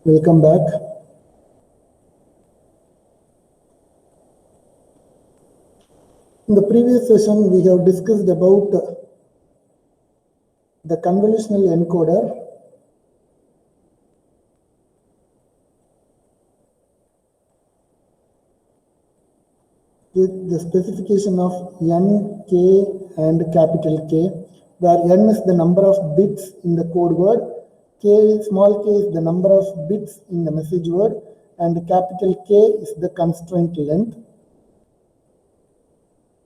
Welcome back. In the previous session, we have discussed about the convolutional encoder. With the specification of N, K and capital K, where N is the number of bits in the code word, small k is the number of bits in the message word, and capital K is the constraint length.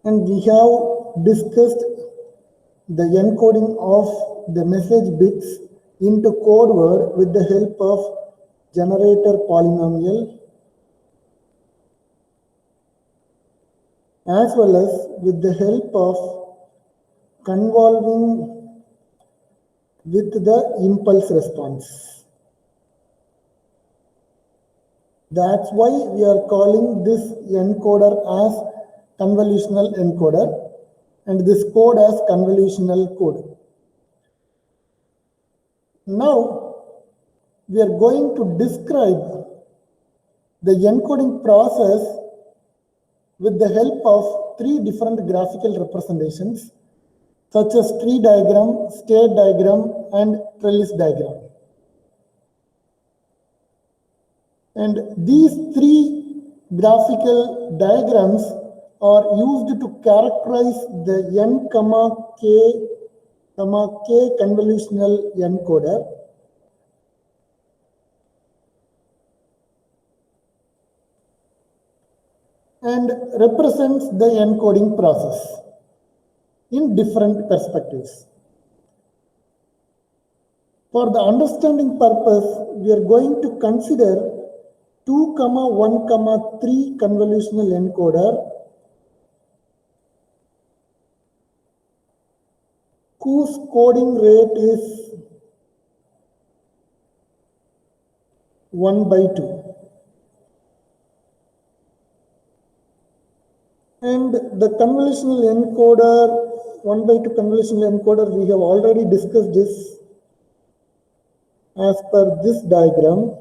And we have discussed the encoding of the message bits into code word with the help of generator polynomial, as well as with the help of convolving with the impulse response. That's why we are calling this encoder as convolutional encoder and this code as convolutional code. Now we are going to describe the encoding process with the help of three different graphical representations such as tree diagram, state diagram and trellis diagram. And these three graphical diagrams are used to characterize the N, K convolutional encoder. And represents the encoding process in different perspectives. For the understanding purpose, we are going to consider 2, 1, 3 convolutional encoder whose coding rate is 1/2. And the convolutional encoder, 1/2 convolutional encoder, we have already discussed this as per this diagram.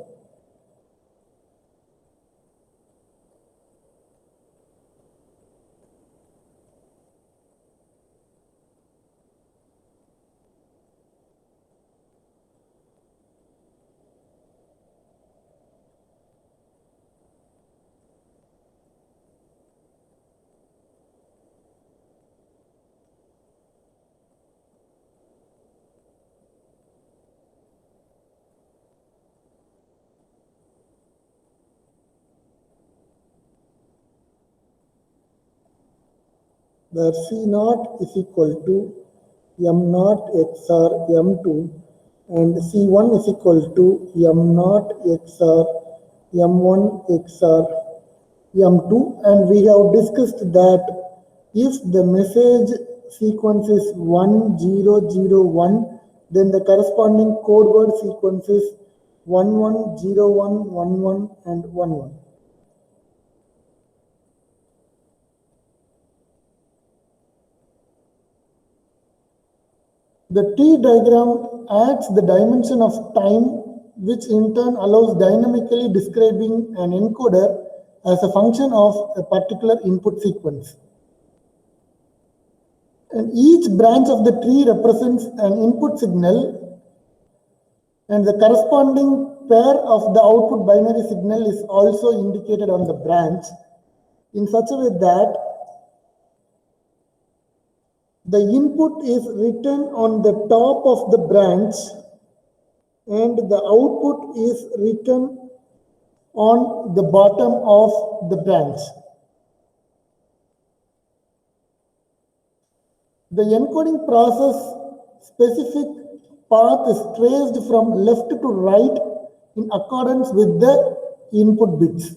Where C0 is equal to M0 XR M2 and C1 is equal to M0 XR M1 XR M2, and we have discussed that if the message sequence is 1, 0, 0, 1, then the corresponding code word sequence is 1, 1, 0, 1, 1, 1 and 1, 1. The T diagram adds the dimension of time, which in turn allows dynamically describing an encoder as a function of a particular input sequence. And each branch of the tree represents an input signal, and the corresponding pair of the output binary signal is also indicated on the branch in such a way that the input is written on the top of the branch and the output is written on the bottom of the branch. The encoding process specific path is traced from left to right in accordance with the input bits.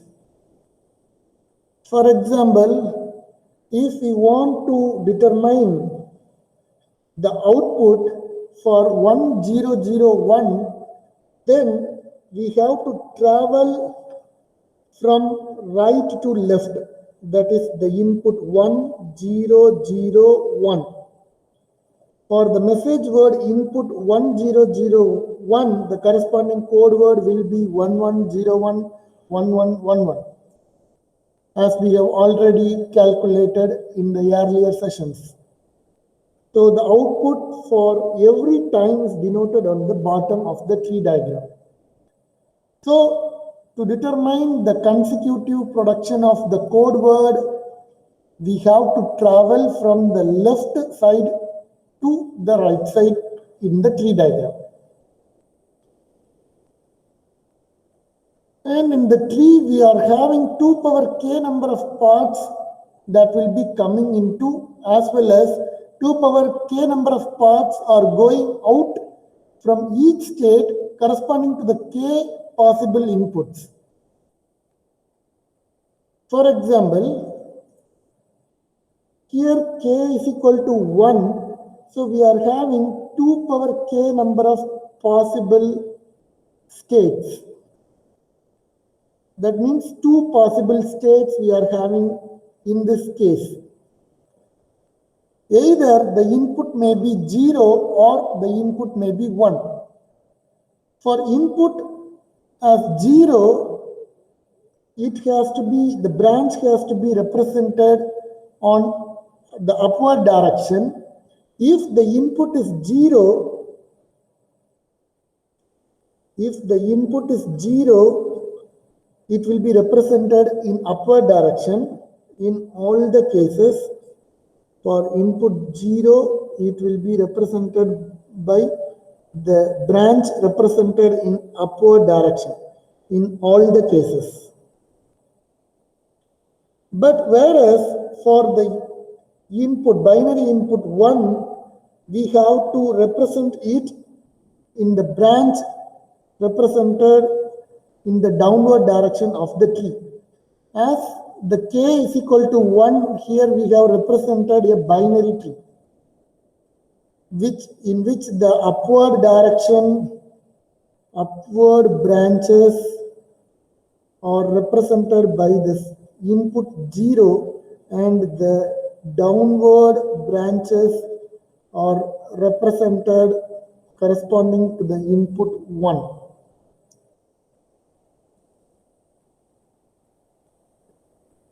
For example, if we want to determine the output for 1001, then we have to travel from right to left, that is the input 1001. For the message word input 1001, 1, the corresponding code word will be 11011111, as we have already calculated in the earlier sessions. So the output for every time is denoted on the bottom of the tree diagram. So to determine the consecutive production of the code word, we have to travel from the left side to the right side in the tree diagram. And in the tree, we are having 2 power k number of parts that will be coming into, as well as 2 power k number of parts are going out from each state corresponding to the k possible inputs. For example, here k is equal to 1, so we are having 2 power k number of possible states. That means 2 possible states we are having in this case. Either the input may be 0 or the input may be 1. For input as 0, the branch has to be represented on the upward direction. If the input is 0, it will be represented in upward direction in all the cases. For input 0, it will be represented by the branch represented in upward direction in all the cases. But whereas for the input, binary input 1, we have to represent it in the branch represented in the downward direction of the tree. As the k is equal to 1, here we have represented a binary tree, in which the upward branches are represented by this input 0, and the downward branches are represented corresponding to the input 1.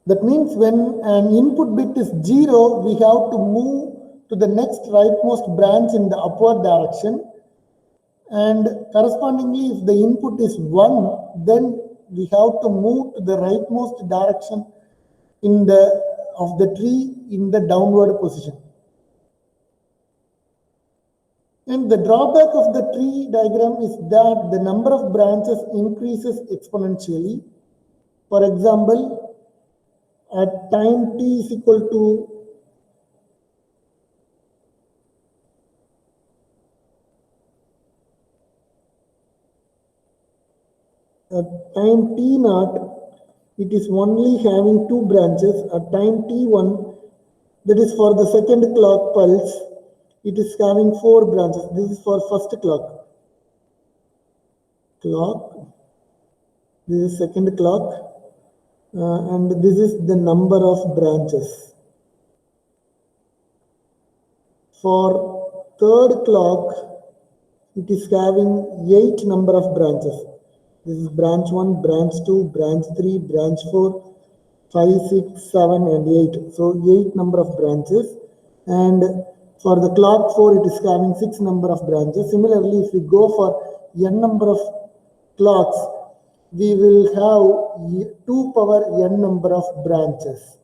That means when an input bit is 0, we have to move to the next rightmost branch in the upward direction, and correspondingly if the input is 1, then we have to move to the rightmost direction of the tree in the downward position. And the drawback of the tree diagram is that the number of branches increases exponentially. For example, at time t is equal to at time t naught, it is only having 2 branches. At time t1, that is for the second clock pulse, it is having 4 branches. This is for first clock. This is second clock, and this is the number of branches. For third clock, it is having 8 number of branches. This is branch 1, branch 2, branch 3, branch 4, 5, 6, 7, and 8. So 8 number of branches. And for the clock 4, it is having 6 number of branches. Similarly, if we go for n number of clocks, we will have 2 power n number of branches.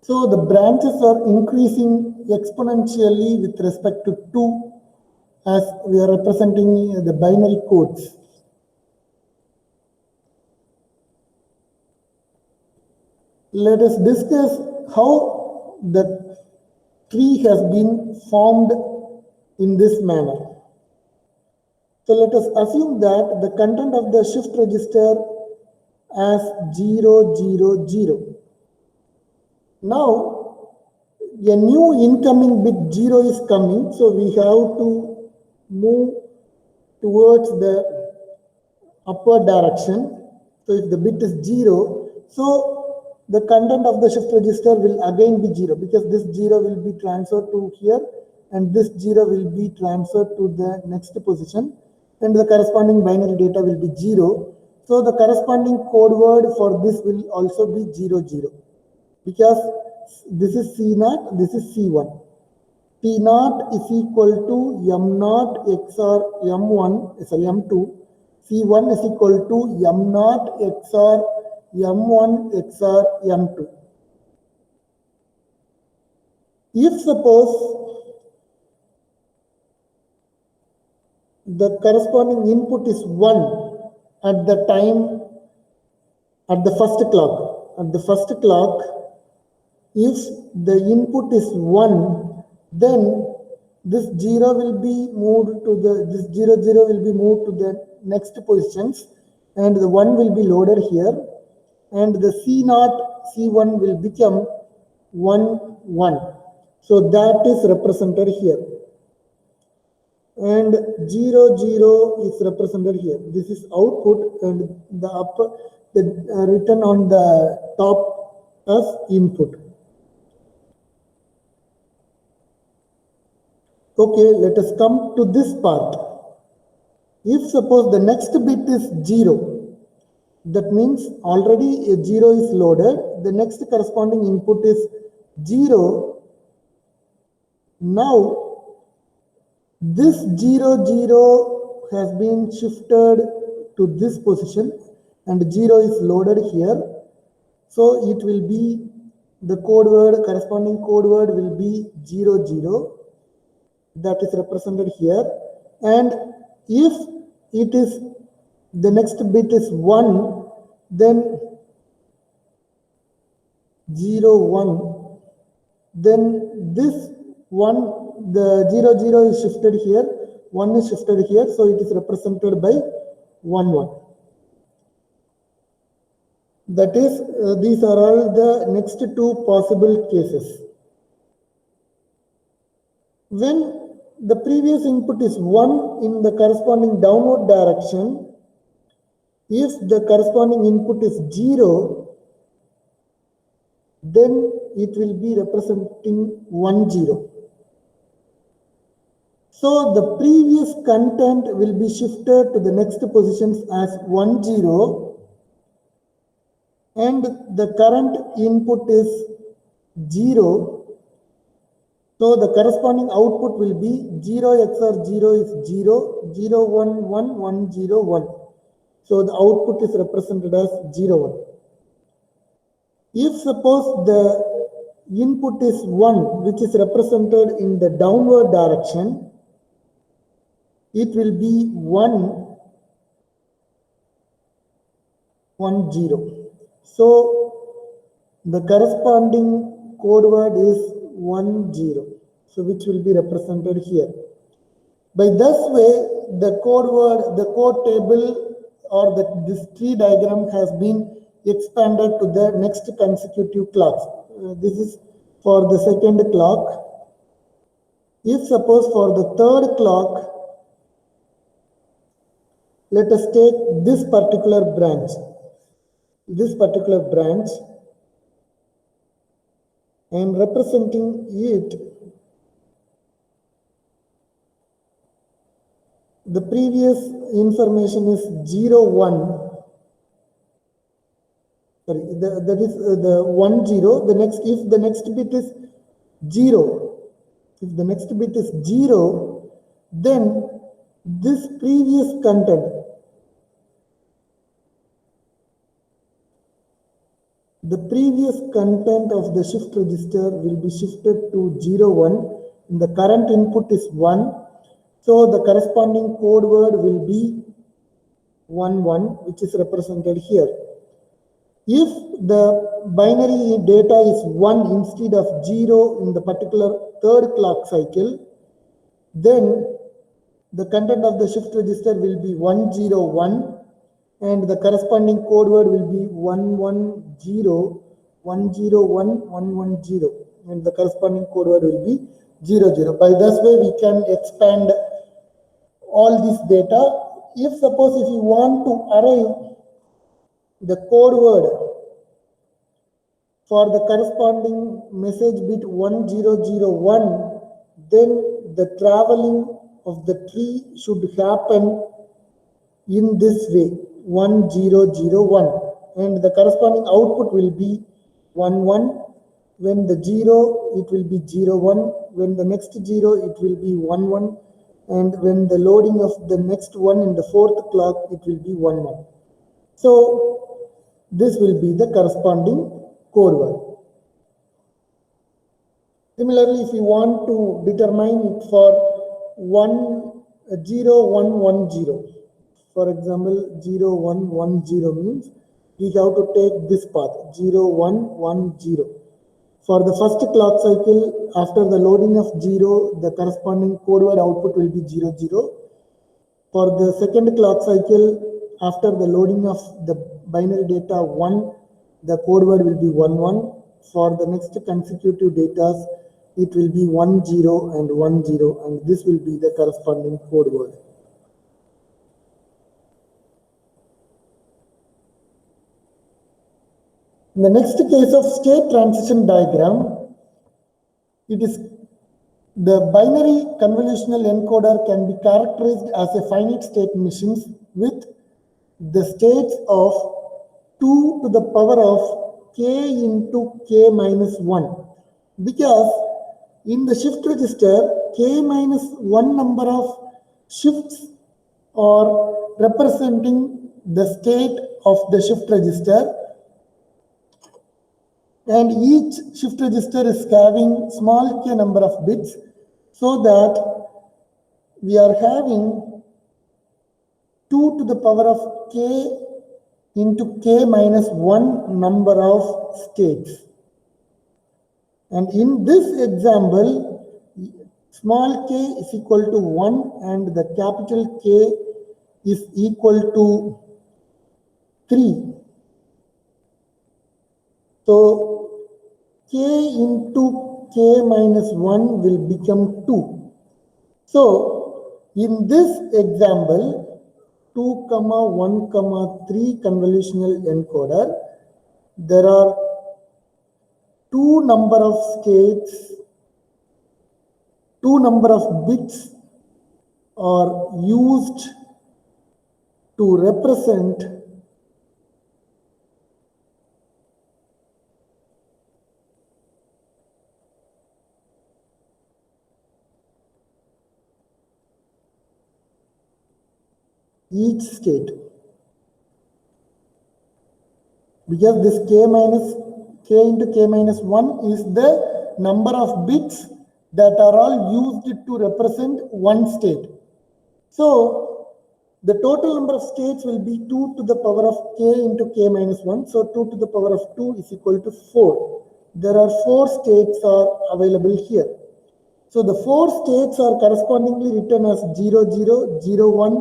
So the branches are increasing exponentially with respect to 2, as we are representing the binary codes. Let us discuss how the tree has been formed in this manner. So let us assume that the content of the shift register as 0, 0, 0. Now, a new incoming bit 0 is coming, so we have to move towards the upward direction. So if the bit is 0, so the content of the shift register will again be 0, because this 0 will be transferred to here and this 0 will be transferred to the next position. and the corresponding binary data will be 0. So the corresponding code word for this will also be 0, 0, because this is C0, this is C1. P0 is equal to M0 XOR M1, sorry, M2. C1 is equal to M0 XOR M1 XOR M2. If suppose the corresponding input is 1 at the time, at the first clock, if the input is 1, then this 0 will be moved to the, this 0, 0 will be moved to the next positions, and the 1 will be loaded here, and the C0, C1 will become 1, 1. So that is represented here. And 0, 0 is represented here. This is output, and the upper, the written on the top as input. Okay, let us come to this part. If suppose the next bit is 0, that means already a 0 is loaded, the next corresponding input is 0. Now this 0, 0 has been shifted to this position, and 0 is loaded here. So it will be, the code word, corresponding code word will be 0, 0. That is represented here. And if it is, the next bit is 1, then 0, 1, then this 1, the 0, 0 is shifted here, 1 is shifted here, so it is represented by 1, 1. That is, these are all the next two possible cases. When the previous input is 1 in the corresponding downward direction, if the corresponding input is 0, then it will be representing 1, 0. So the previous content will be shifted to the next positions as 1, 0, and the current input is 0. So the corresponding output will be 0 XOR 0 is 0, 0, 1, 1, 1, 0, 1. So the output is represented as 0, 1. If suppose the input is 1, which is represented in the downward direction, it will be 1, 1, 0. So the corresponding code word is 1, 0. So which will be represented here. By this way, the code word, the code table, or this tree diagram has been expanded to the next consecutive clocks. This is for the second clock. If suppose for the third clock, let us take this particular branch. This particular branch, I am representing it. The previous information is 0, 1. Sorry, that is the 1, 0. The next, if the next bit is 0, if the next bit is 0, then this previous content, the previous content of the shift register will be shifted to 0, 1, and the current input is 1. So the corresponding code word will be 1, 1, which is represented here. If the binary data is 1 instead of 0 in the particular third clock cycle, then the content of the shift register will be 1, 0, 1, and the corresponding code word will be 1, 1, 0, 1, 0, 1, 1, 1, 0, and the corresponding code word will be 0, 0. By this way, we can expand all this data. If suppose if you want to arrive the code word for the corresponding message bit 1001, then the traveling of the tree should happen in this way, 1 0 0 1, and the corresponding output will be 1 1. When the 0, it will be 0 1. When the next 0, it will be 1 1. And when the loading of the next one in the fourth clock, it will be 1 1. So this will be the corresponding code word. Similarly, if you want to determine it for 0 1 1 0, for example, 0 1 1 0 means we have to take this path 0 1 1 0. For the first clock cycle, after the loading of 0, the corresponding code word output will be 0 0. For the second clock cycle, after the loading of the binary data 1, the code word will be 1 1. For the next consecutive data, it will be 1 0 and 1 0, and this will be the corresponding code word. In the next case of state transition diagram, it is the binary convolutional encoder can be characterized as a finite state machine with the states of 2 to the power of k into k minus 1, because in the shift register, k minus 1 number of shifts are representing the state of the shift register, and each shift register is having small k number of bits, so that we are having 2 to the power of k into k minus 1 number of states. And in this example, small k is equal to 1 and the capital K is equal to 3. So k into k minus 1 will become 2. So in this example, 2, 1, 3 convolutional encoder, there are 2 number of states, 2 number of bits are used to represent each state, because this k into k minus 1 is the number of bits that are all used to represent one state. So the total number of states will be 2 to the power of k into k minus 1. So 2 to the power of 2 is equal to 4. There are 4 states are available here. So the 4 states are correspondingly written as 0 0, 0 1,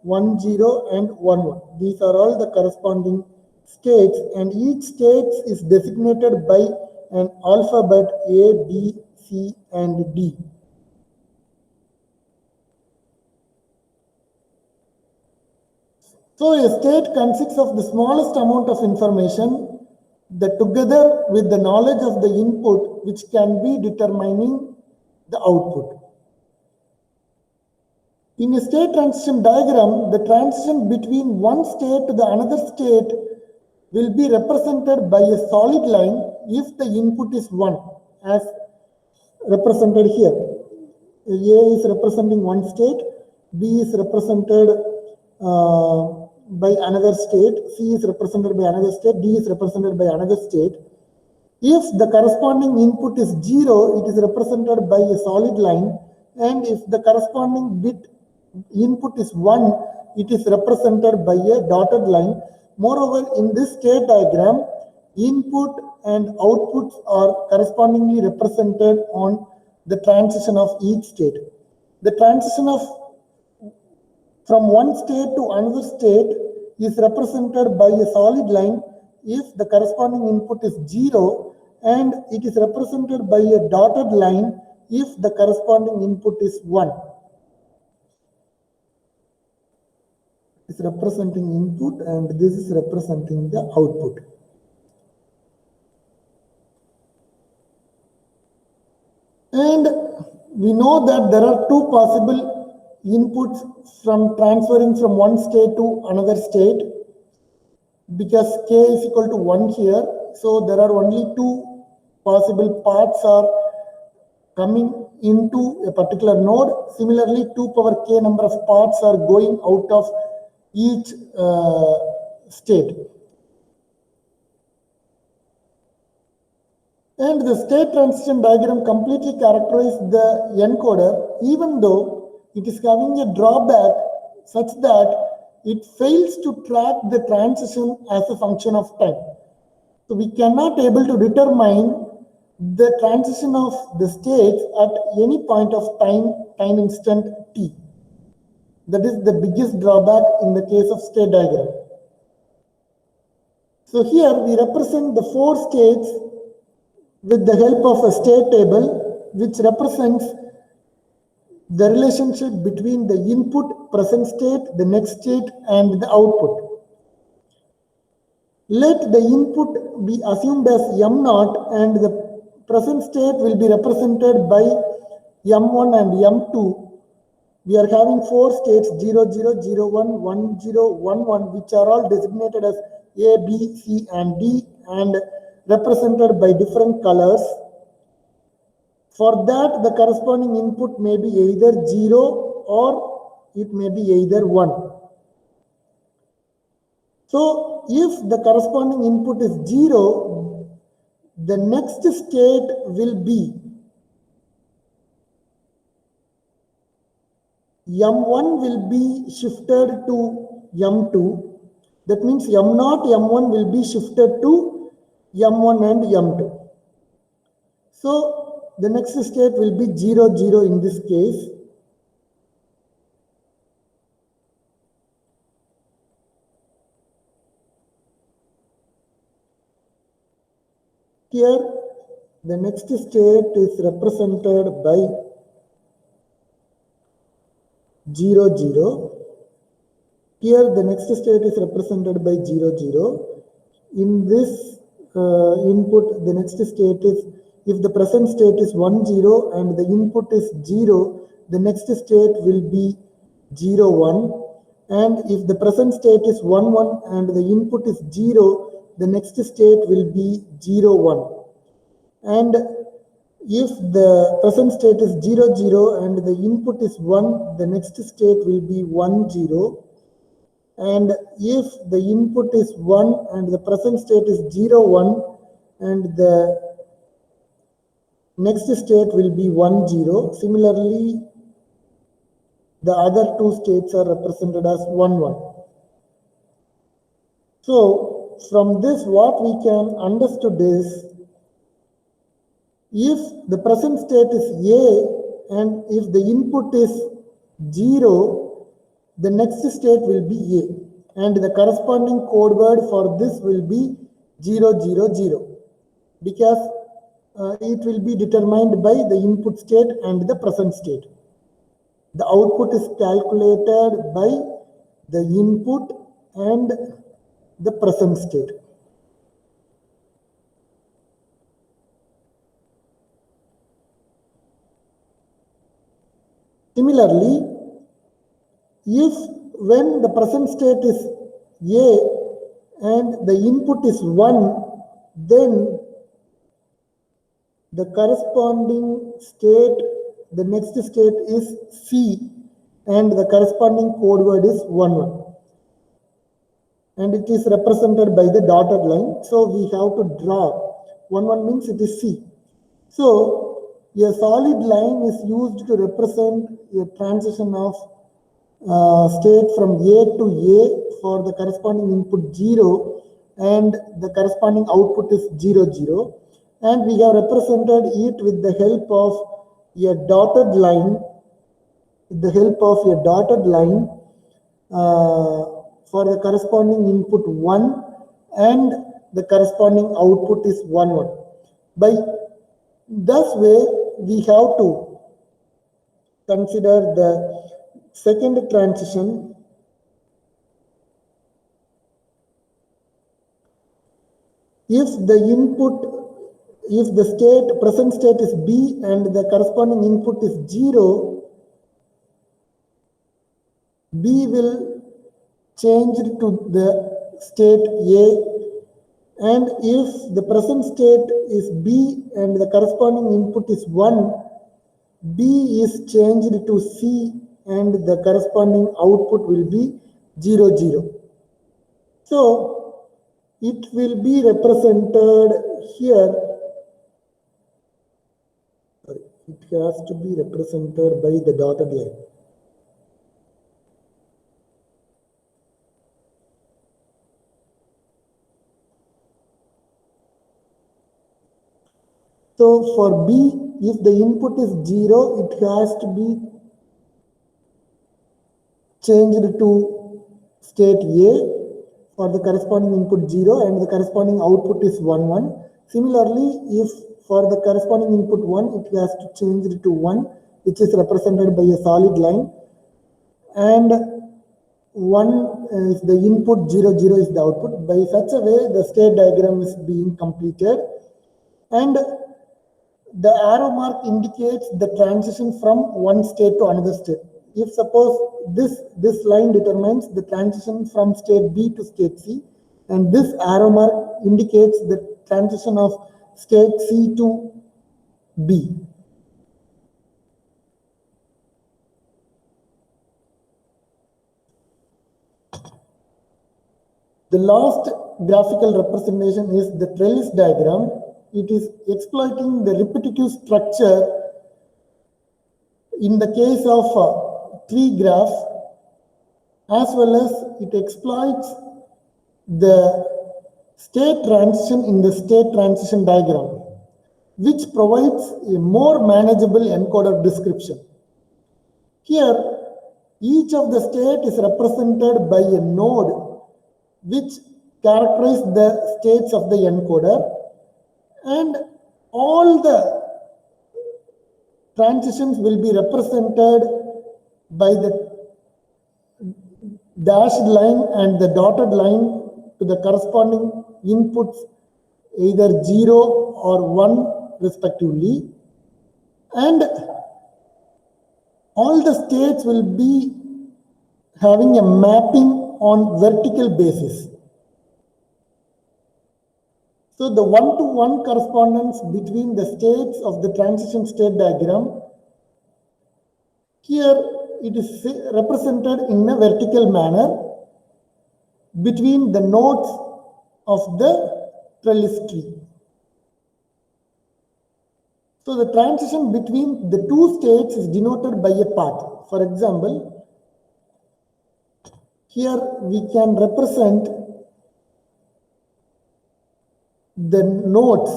1 0 and 1 1. These are all the corresponding states, and each state is designated by an alphabet A, B, C and D. So a state consists of the smallest amount of information that together with the knowledge of the input which can be determining the output. In a state transition diagram, the transition between one state to the another state will be represented by a solid line if the input is 1, as represented here. A is representing one state, B is represented by another state, C is represented by another state, D is represented by another state. If the corresponding input is 0, it is represented by a solid line, and if the corresponding bit input is 1, it is represented by a dotted line. Moreover, in this state diagram, input and outputs are correspondingly represented on the transition of each state. The transition from one state to another state is represented by a solid line if the corresponding input is 0, and it is represented by a dotted line if the corresponding input is 1. It's representing input and this is representing the output. And we know that there are 2 possible inputs from transferring from one state to another state, because k is equal to 1 here, so there are only two possible paths are coming into a particular node. Similarly, 2 power k number of paths are going out of each state. And the state transition diagram completely characterizes the encoder, even though it is having a drawback such that it fails to track the transition as a function of time. So we cannot able to determine the transition of the states at any point of time instant t. That is the biggest drawback in the case of state diagram. So here we represent the 4 states with the help of a state table, which represents the relationship between the input, present state, the next state, and the output. Let the input be assumed as M0, and the present state will be represented by M1 and M2. We are having 4 states, 0, 0, 0, 1, 1, 0, 1, 1, which are all designated as A, B, C, and D, and represented by different colors. For that, the corresponding input may be either 0 or it may be either 1. So, if the corresponding input is 0, the next state will be M1 will be shifted to M2. That means M0, M1 will be shifted to M1 and M2. So the next state will be 0, 0 in this case. Here the next state is represented by 0, 0. Here the next state is represented by 0, 0. In this input, the next state is, if the present state is 1, 0 and the input is 0, the next state will be 0, 1. And if the present state is 1, 1 and the input is 0, the next state will be 0, 1. And if the present state is 0, 0 and the input is 1, the next state will be 1, 0. And if the input is 1 and the present state is 0, 1 and the next state will be 1, 0. Similarly, the other two states are represented as 1, 1. So, from this what we can understood is, if the present state is A and if the input is 0, the next state will be A, and the corresponding code word for this will be 0, 0, 0, because it will be determined by the input state and the present state. The output is calculated by the input and the present state. Similarly, if when the present state is A and the input is 1, then the corresponding state, the next state is C and the corresponding code word is 1, 1. And it is represented by the dotted line. So we have to draw. 1, 1 means it is C. So a solid line is used to represent a transition of state from A to A for the corresponding input 0 and the corresponding output is 0, 0. And we have represented it with the help of a dotted line, for the corresponding input 1 and the corresponding output is 1, 1. By this way, we have to consider the second transition. If the present state is B and the corresponding input is 0, B will change to the state A, and if the present state is B and the corresponding input is 1, B is changed to C and the corresponding output will be 0, 0. So it will be represented here. It has to be represented by the dotted line. So for B, if the input is 0, it has to be changed to state A for the corresponding input 0 and the corresponding output is 1, 1. Similarly, if for the corresponding input 1, it has to change it to 1, which is represented by a solid line, and 1 is the input, 0, 0 is the output. By such a way, the state diagram is being completed, and the arrow mark indicates the transition from one state to another state. If suppose this line determines the transition from state B to state C, and this arrow mark indicates the transition of state C to B. The last graphical representation is the trellis diagram. It is exploiting the repetitive structure in the case of tree graph, as well as it exploits the state transition in the state transition diagram, which provides a more manageable encoder description. Here, each of the state is represented by a node which characterizes the states of the encoder, and all the transitions will be represented by the dashed line and the dotted line to the corresponding inputs, either 0 or 1 respectively, and all the states will be having a mapping on vertical basis. So the one-to-one correspondence between the states of the transition state diagram, here it is represented in a vertical manner between the nodes of the trellis tree. So the transition between the two states is denoted by a path. For example, here we can represent the nodes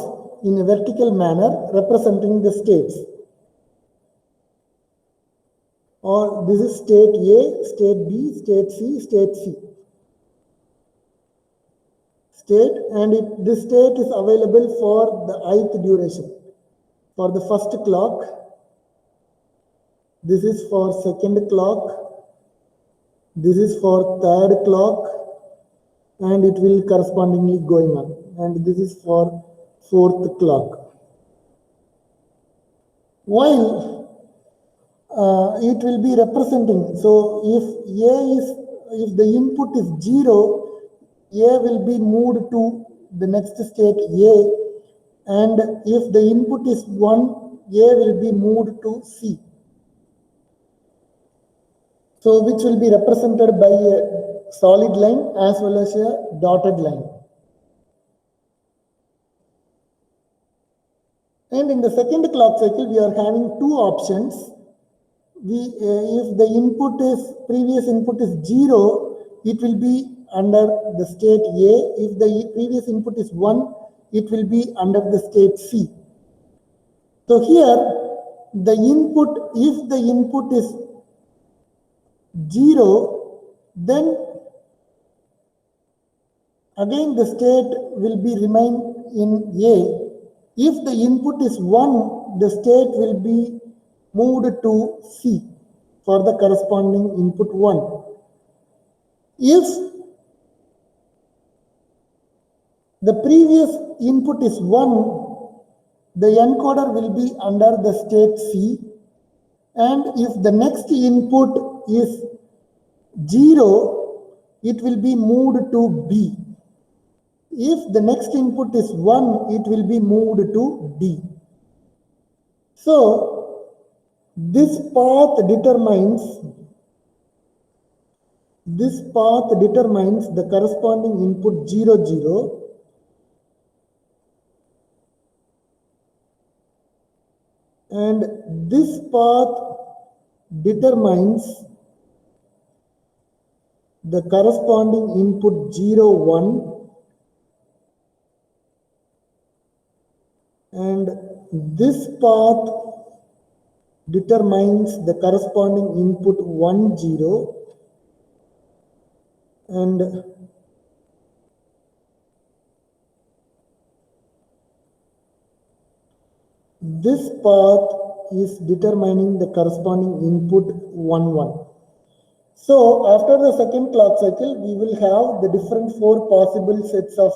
in a vertical manner representing the states. Or this is state A, state B, state C, state C. State, and this state is available for the ith duration. For the first clock, this is for second clock, this is for third clock, and it will correspondingly going on. And this is for fourth clock. While it will be representing, so if the input is 0, A will be moved to the next state A, and if the input is 1, A will be moved to C. So which will be represented by a solid line as well as a dotted line. And in the second clock cycle, we are having two options. If the previous input is 0, it will be under the state A. If the previous input is 1, it will be under the state C. So here, the input, if the input is 0, then again the state will be remain in A. If the input is 1, the state will be moved to C for the corresponding input 1. If the previous input is 1, the encoder will be under the state C, and if the next input is 0, it will be moved to B. If the next input is 1, it will be moved to D. So this path determines the corresponding input 0, 0, and this path determines the corresponding input 0, 1, and this path determines the corresponding input 1, 0, and this path is determining the corresponding input 1, 1. So after the second clock cycle, we will have the different 4 possible sets of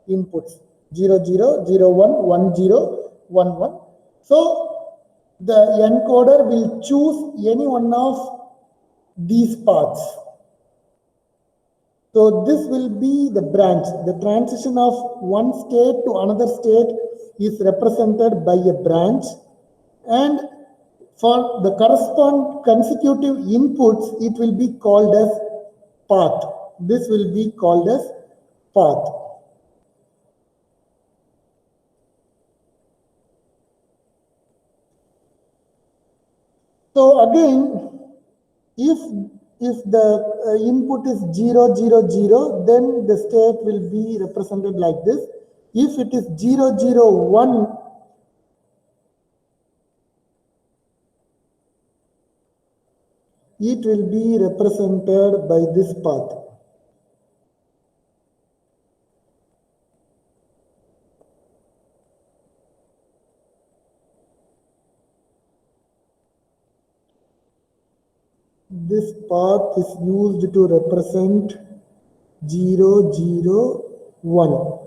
inputs: 0, 0, 0, 1, 1, 0, 1, 1. So the encoder will choose any one of these paths. So this will be the branch. The transition of one state to another state is represented by a branch, and for the corresponding consecutive inputs, it will be called as path. This will be called as path. So again, if the input is 0, 0, 0, then the state will be represented like this. If it is 0, 0, 1, it will be represented by this path. This path is used to represent 0, 0, 1.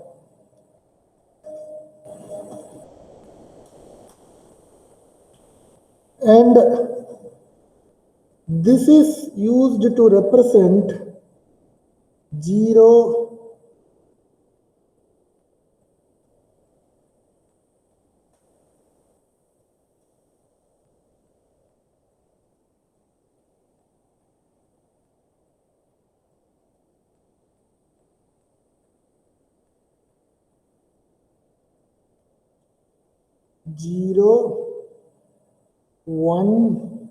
And this is used to represent 0, 0, 1,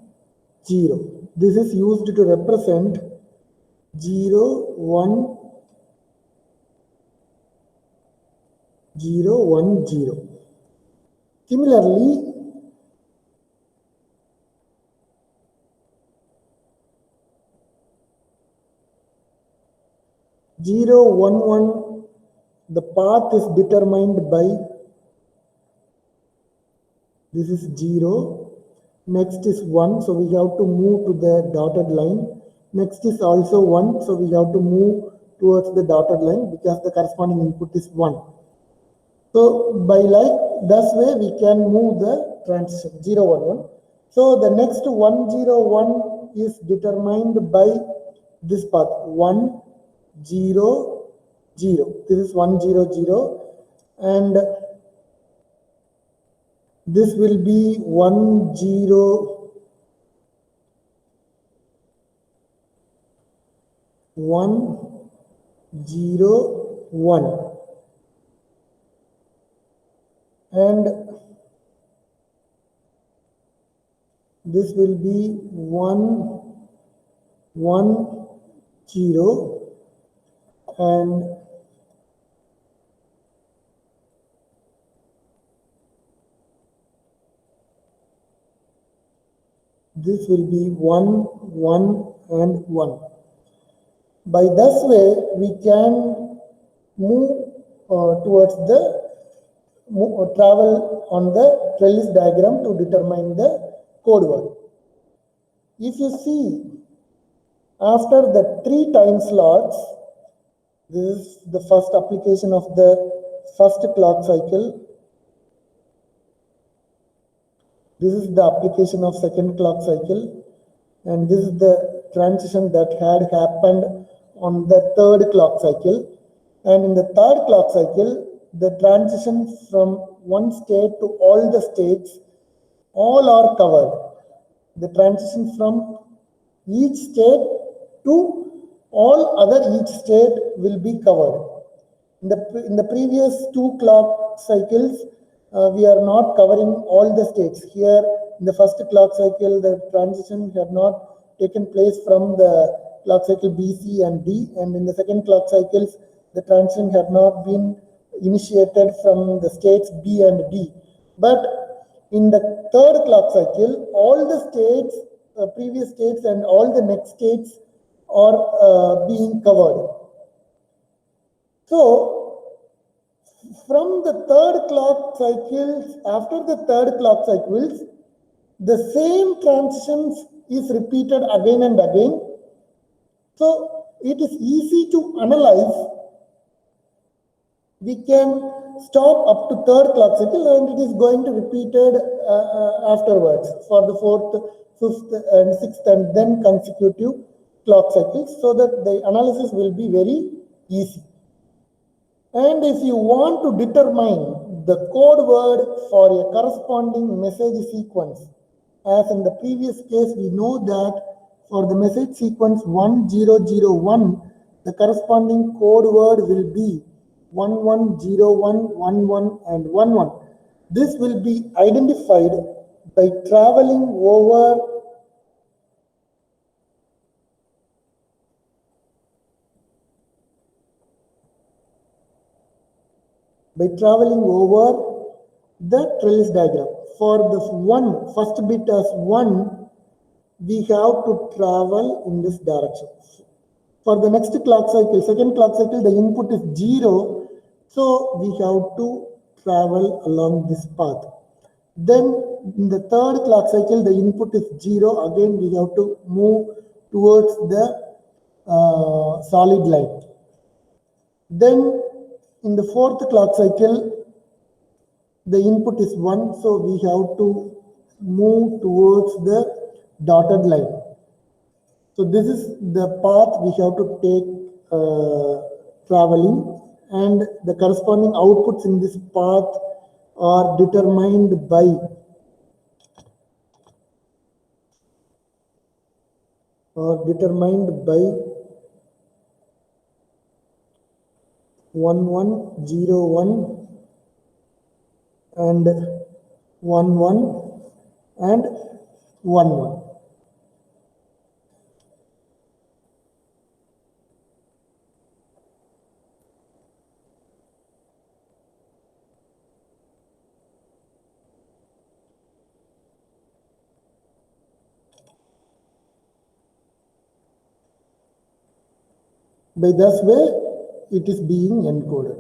0. This is used to represent 0, 1, 0, 1, 0. Similarly, zero, 1, 1, the path is determined by, this is 0, next is 1, so we have to move to the dotted line. Next is also 1, so we have to move towards the dotted line because the corresponding input is 1. So by this way we can move the transition 0, 1, 1. So the next 1, 0, 1 is determined by this path 1, 0, 0. This is 1, 0, 0, and this will be 1, 0, 1, 0, 1. And this will be 1, 1, 0, and this will be 1, 1, and 1. By this way, we can move towards the travel on the trellis diagram to determine the code word. If you see, after the 3 time slots, this is the first application of the first clock cycle. This is the application of second clock cycle, and this is the transition that had happened on the third clock cycle. And in the third clock cycle, the transition from one state to all the states, all are covered. The transition from each state to all other each state will be covered. In the previous two clock cycles, we are not covering all the states. Here, in the first clock cycle, the transition had not taken place from the clock cycle B, C, and D, and in the second clock cycles, the transition had not been initiated from the states B and D. But in the third clock cycle, all the states, previous states, and all the next states are being covered. So, from the third clock cycles, after the third clock cycles, the same transitions is repeated again and again. So, it is easy to analyze. We can stop up to third clock cycle and it is going to repeated afterwards for the fourth, fifth, and sixth, and then consecutive clock cycles, so that the analysis will be very easy. And if you want to determine the code word for a corresponding message sequence, as in the previous case, we know that for the message sequence 1001, the corresponding code word will be 1101, 11, and 11. This will be identified by traveling over the trellis diagram. For the first bit as 1, we have to travel in this direction. For the next clock cycle, second clock cycle, the input is 0, so we have to travel along this path. Then in the third clock cycle, the input is 0, again we have to move towards the solid line. Then in the fourth clock cycle, the input is 1, so we have to move towards the dotted line. So this is the path we have to take traveling, and the corresponding outputs in this path are determined by one one zero one and 11 and 11. By this way, it is being encoded.